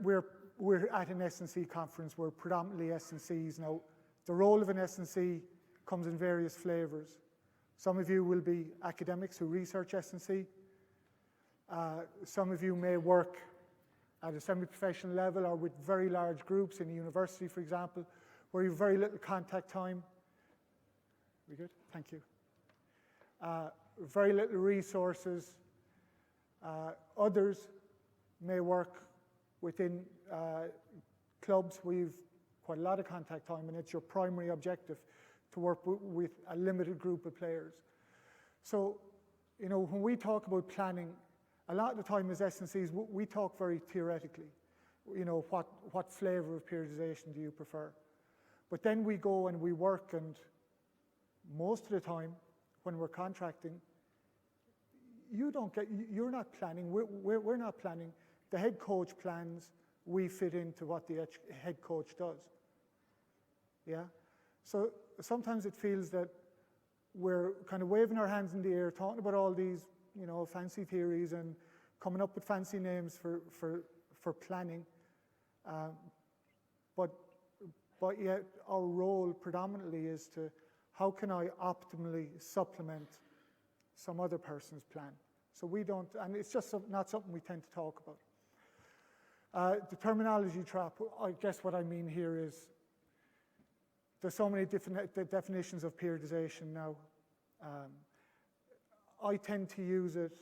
we're at an S&C conference. We're predominantly S&Cs. Now, the role of an S&C comes in various flavors. Some of you will be academics who research S&C. Some of you may work at a semi-professional level or with very large groups in a university, for example, where you have very little contact time. We good? Thank you. Very little resources. Others may work within clubs where you've quite a lot of contact time, and it's your primary objective to work with a limited group of players. So, you know, when we talk about planning, a lot of the time as S&Cs, we talk very theoretically. You know, what flavor of periodization do you prefer? But then we go and we work, and most of the time when we're contracting, you're not planning, we're not planning. The head coach plans, we fit into what the head coach does. Yeah? So sometimes it feels that we're kind of waving our hands in the air, talking about all these, you know, fancy theories and coming up with fancy names for planning. But yet our role predominantly is to, how can I optimally supplement some other person's plan? So we don't, and it's just not something we tend to talk about. The terminology trap, I guess what I mean here is, there's so many different definitions of periodization now. I tend to use it,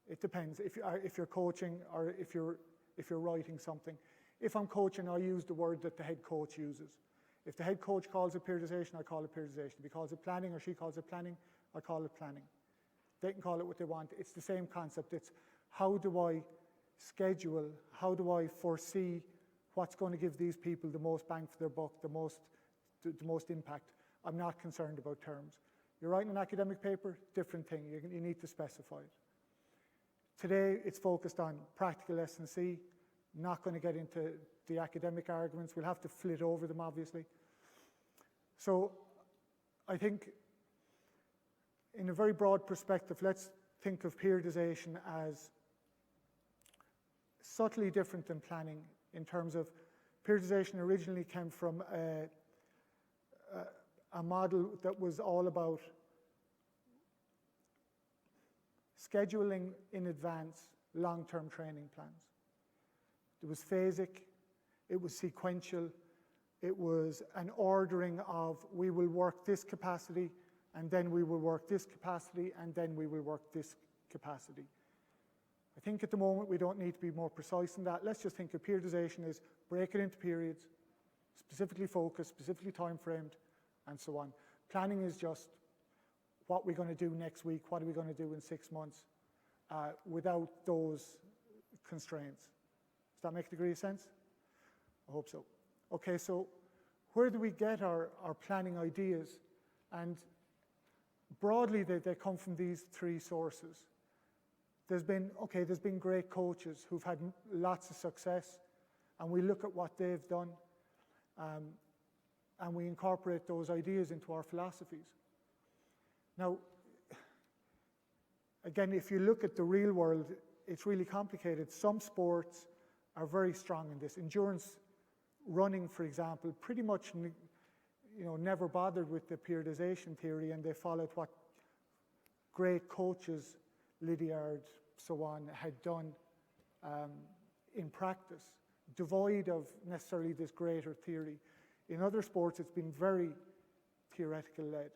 it depends, if you're coaching or if you're writing something. If I'm coaching, I use the word that the head coach uses. If the head coach calls it periodization, I call it periodization. If he calls it planning or she calls it planning, I call it planning. They can call it what they want. It's the same concept. It's how do I schedule, how do I foresee what's going to give these people the most bang for their buck, the most impact. I'm not concerned about terms. You're writing an academic paper, different thing. You need to specify it. Today, it's focused on practical S&C. Not going to get into the academic arguments. We'll have to flit over them, obviously. So I think in a very broad perspective, let's think of periodization as subtly different than planning in terms of periodization originally came from a model that was all about scheduling in advance long-term training plans. It was phasic, it was sequential, it was an ordering of we will work this capacity, and then we will work this capacity, and then we will work this capacity. I think at the moment we don't need to be more precise than that. Let's just think of periodization as break it into periods, specifically focused, specifically time-framed, and so on. Planning is just what we're going to do next week, what are we going to do in 6 months, without those constraints. Does that make a degree of sense? I hope so. Okay, so where do we get our planning ideas? And broadly, they come from these three sources. There's been great coaches who've had lots of success, and we look at what they've done, and we incorporate those ideas into our philosophies. Now, again, if you look at the real world, it's really complicated. Some sports are very strong in this. Endurance running, for example, pretty much never bothered with the periodization theory, and they followed what great coaches, Lydiard, so on, had done in practice, devoid of necessarily this greater theory. In other sports, it's been very theoretical led.